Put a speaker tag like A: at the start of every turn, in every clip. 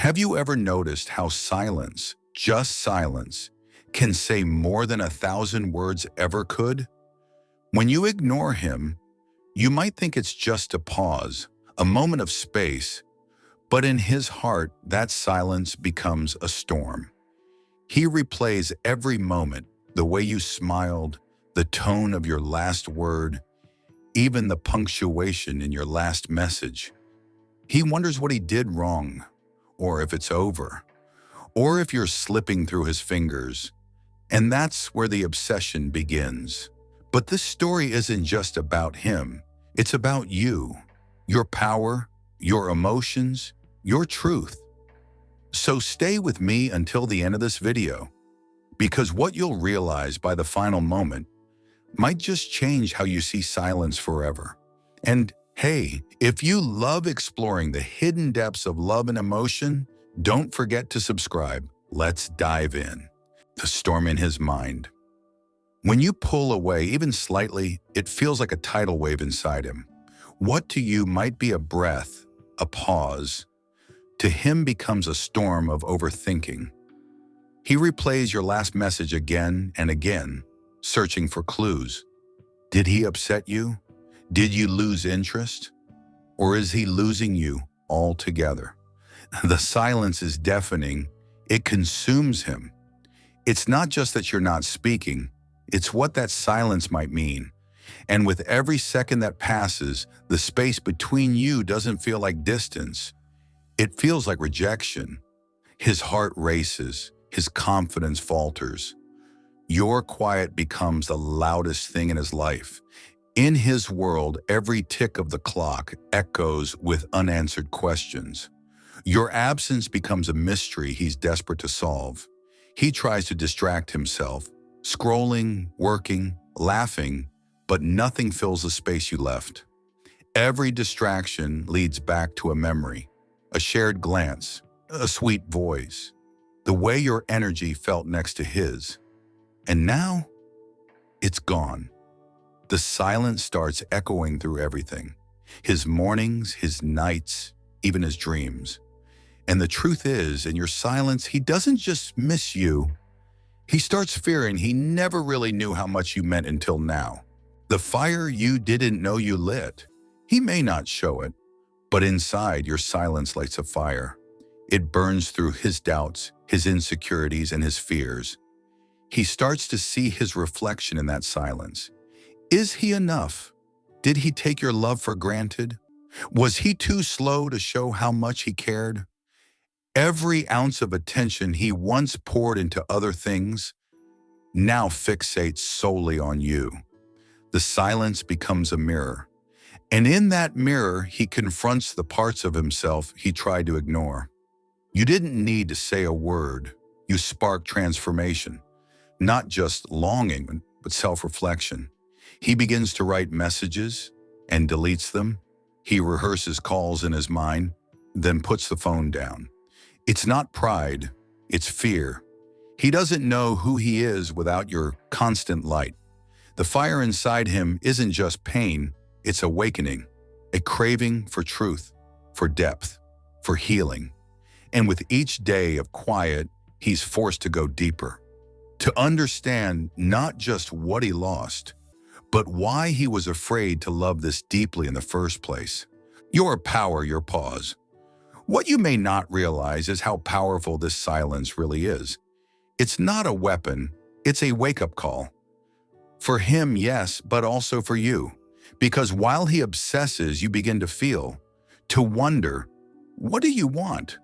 A: Have you ever noticed how silence, just silence, can say more than 1,000 words ever could? When you ignore him, you might think it's just a pause, a moment of space, but in his heart, that silence becomes a storm. He replays every moment, the way you smiled, the tone of your last word, even the punctuation in your last message. He wonders what he did wrong, or if it's over, or if you're slipping through his fingers. And that's where the obsession begins. But this story isn't just about him. It's about you, your power, your emotions, your truth. So stay with me until the end of this video, because what you'll realize by the final moment might just change how you see silence forever. And hey, if you love exploring the hidden depths of love and emotion, don't forget to subscribe. Let's dive in. The storm in his mind. When you pull away, even slightly, it feels like a tidal wave inside him. What to you might be a breath, a pause, to him becomes a storm of overthinking. He replays your last message again and again, searching for clues. Did he upset you? Did you lose interest? Or is he losing you altogether? The silence is deafening. It consumes him. It's not just that you're not speaking, it's what that silence might mean. And with every second that passes, the space between you doesn't feel like distance. It feels like rejection. His heart races, his confidence falters. Your quiet becomes the loudest thing in his life. In his world, every tick of the clock echoes with unanswered questions. Your absence becomes a mystery he's desperate to solve. He tries to distract himself, scrolling, working, laughing, but nothing fills the space you left. Every distraction leads back to a memory, a shared glance, a sweet voice, the way your energy felt next to his. And now, it's gone. The silence starts echoing through everything. His mornings, his nights, even his dreams. And the truth is, in your silence, he doesn't just miss you. He starts fearing he never really knew how much you meant until now. The fire you didn't know you lit. He may not show it, but inside your silence lights a fire. It burns through his doubts, his insecurities, and his fears. He starts to see his reflection in that silence. Is he enough? Did he take your love for granted? Was he too slow to show how much he cared? Every ounce of attention he once poured into other things now fixates solely on you. The silence becomes a mirror. And in that mirror, he confronts the parts of himself he tried to ignore. You didn't need to say a word. You sparked transformation. Not just longing, but self-reflection. He begins to write messages and deletes them. He rehearses calls in his mind, then puts the phone down. It's not pride, it's fear. He doesn't know who he is without your constant light. The fire inside him isn't just pain, it's awakening, a craving for truth, for depth, for healing. And with each day of quiet, he's forced to go deeper, to understand not just what he lost, but why he was afraid to love this deeply in the first place. Your power, your pause. What you may not realize is how powerful this silence really is. It's not a weapon, it's a wake-up call. For him, yes, but also for you. Because while he obsesses, you begin to feel, to wonder, what do you want?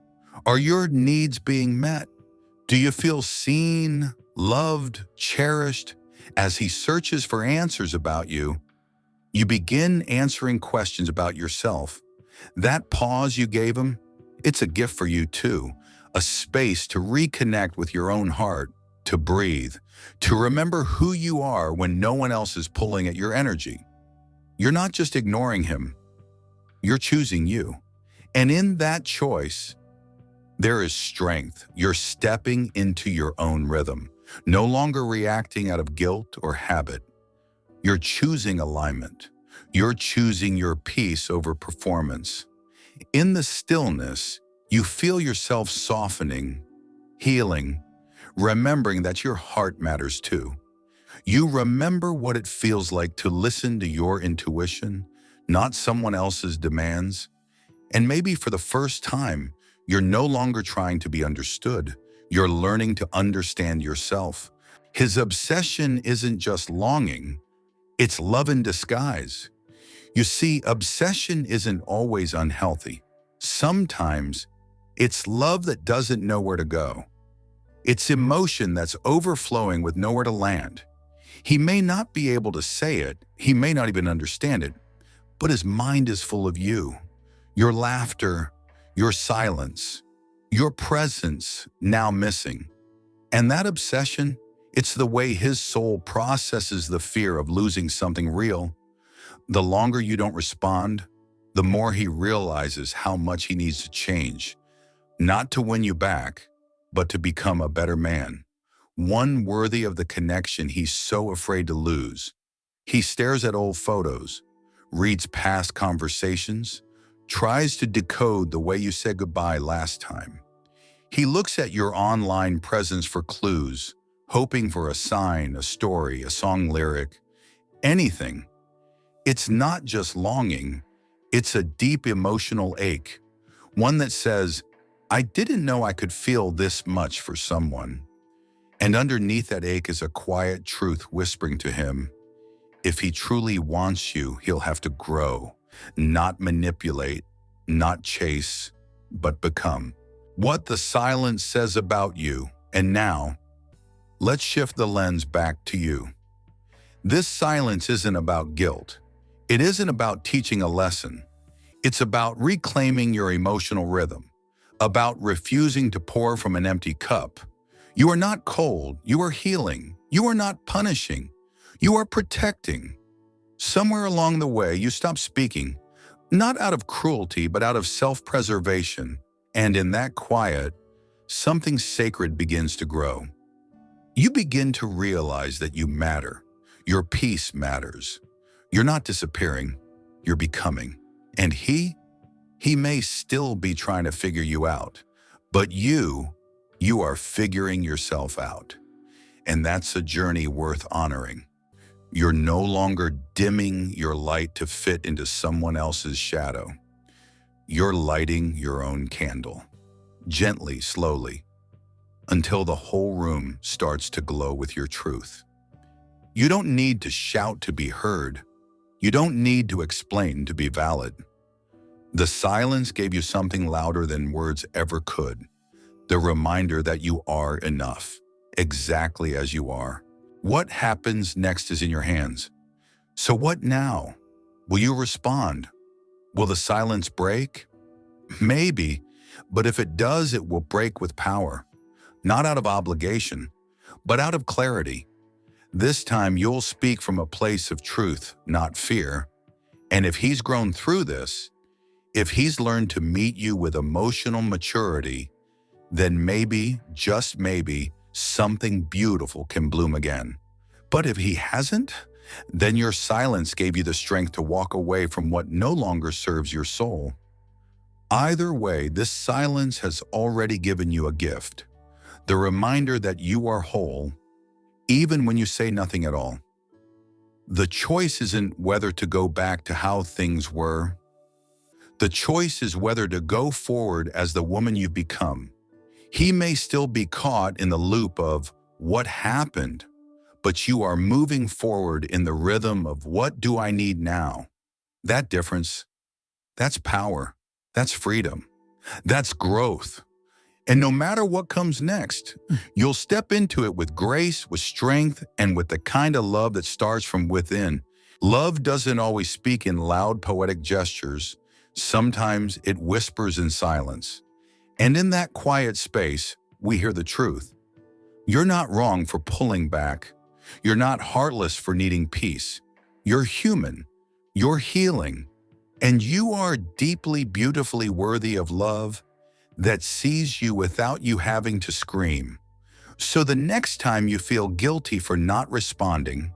A: Are your needs being met? Do you feel seen, loved, cherished? As he searches for answers about you, you begin answering questions about yourself. That pause you gave him, it's a gift for you too, a space to reconnect with your own heart, to breathe, to remember who you are when no one else is pulling at your energy. You're not just ignoring him, you're choosing you. And in that choice, there is strength. You're stepping into your own rhythm, no longer reacting out of guilt or habit. You're choosing alignment. You're choosing your peace over performance. In the stillness, You feel yourself softening, healing, remembering that your heart matters too. You remember what it feels like to listen to your intuition, not someone else's demands. And maybe for the first time, you're no longer trying to be understood. You're learning to understand yourself. His obsession isn't just longing, it's love in disguise. You see, obsession isn't always unhealthy. Sometimes it's love that doesn't know where to go. It's emotion that's overflowing with nowhere to land. He may not be able to say it, he may not even understand it, but his mind is full of you. Your laughter, your silence, your presence now missing. And that obsession, it's the way his soul processes the fear of losing something real. The longer you don't respond, the more he realizes how much he needs to change, not to win you back, but to become a better man, one worthy of the connection he's so afraid to lose. He stares at old photos, reads past conversations, tries to decode the way you said goodbye last time. He looks at your online presence for clues, hoping for a sign, a story, a song lyric, anything. It's not just longing, it's a deep emotional ache, one that says, I didn't know I could feel this much for someone. And underneath that ache is a quiet truth whispering to him, if he truly wants you, he'll have to grow, not manipulate, not chase, but become. What the silence says about you. And now, let's shift the lens back to you. This silence isn't about guilt. It isn't about teaching a lesson. It's about reclaiming your emotional rhythm, about refusing to pour from an empty cup. You are not cold, you are healing. You are not punishing, you are protecting. Somewhere along the way, you stop speaking, not out of cruelty, but out of self-preservation. And in that quiet, something sacred begins to grow. You begin to realize that you matter. Your peace matters. You're not disappearing, you're becoming. And he may still be trying to figure you out, but you are figuring yourself out. And that's a journey worth honoring. You're no longer dimming your light to fit into someone else's shadow. You're lighting your own candle, gently, slowly, until the whole room starts to glow with your truth. You don't need to shout to be heard. You don't need to explain to be valid. The silence gave you something louder than words ever could. The reminder that you are enough, exactly as you are. What happens next is in your hands. So what now? Will you respond? Will the silence break? Maybe, but if it does, it will break with power. Not out of obligation, but out of clarity. This time you'll speak from a place of truth, not fear. And if he's grown through this, if he's learned to meet you with emotional maturity, then maybe, just maybe, something beautiful can bloom again. But if he hasn't, then your silence gave you the strength to walk away from what no longer serves your soul. Either way, this silence has already given you a gift, the reminder that you are whole, even when you say nothing at all. The choice isn't whether to go back to how things were. The choice is whether to go forward as the woman you've become. He may still be caught in the loop of what happened, but you are moving forward in the rhythm of what do I need now? That difference, that's power, that's freedom, that's growth. And no matter what comes next, you'll step into it with grace, with strength, and with the kind of love that starts from within. Love doesn't always speak in loud, poetic gestures. Sometimes it whispers in silence. And in that quiet space, we hear the truth. You're not wrong for pulling back. You're not heartless for needing peace. You're human. You're healing. And you are deeply, beautifully worthy of love that sees you without you having to scream. So the next time you feel guilty for not responding,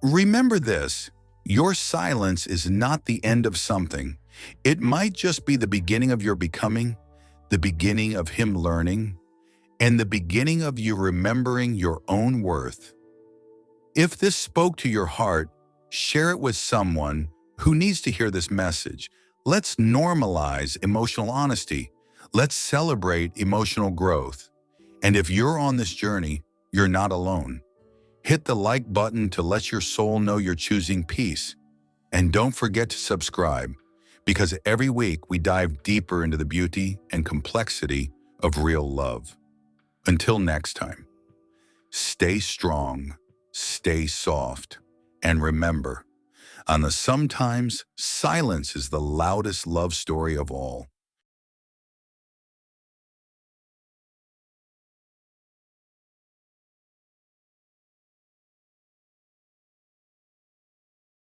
A: remember this: your silence is not the end of something. It might just be the beginning of your becoming, the beginning of him learning, and the beginning of you remembering your own worth. If this spoke to your heart, share it with someone who needs to hear this message. Let's normalize emotional honesty. Let's celebrate emotional growth. And if you're on this journey, you're not alone. Hit the like button to let your soul know you're choosing peace. And don't forget to subscribe, because every week we dive deeper into the beauty and complexity of real love. Until next time, stay strong, stay soft, and remember, on the sometimes silence is the loudest love story of all.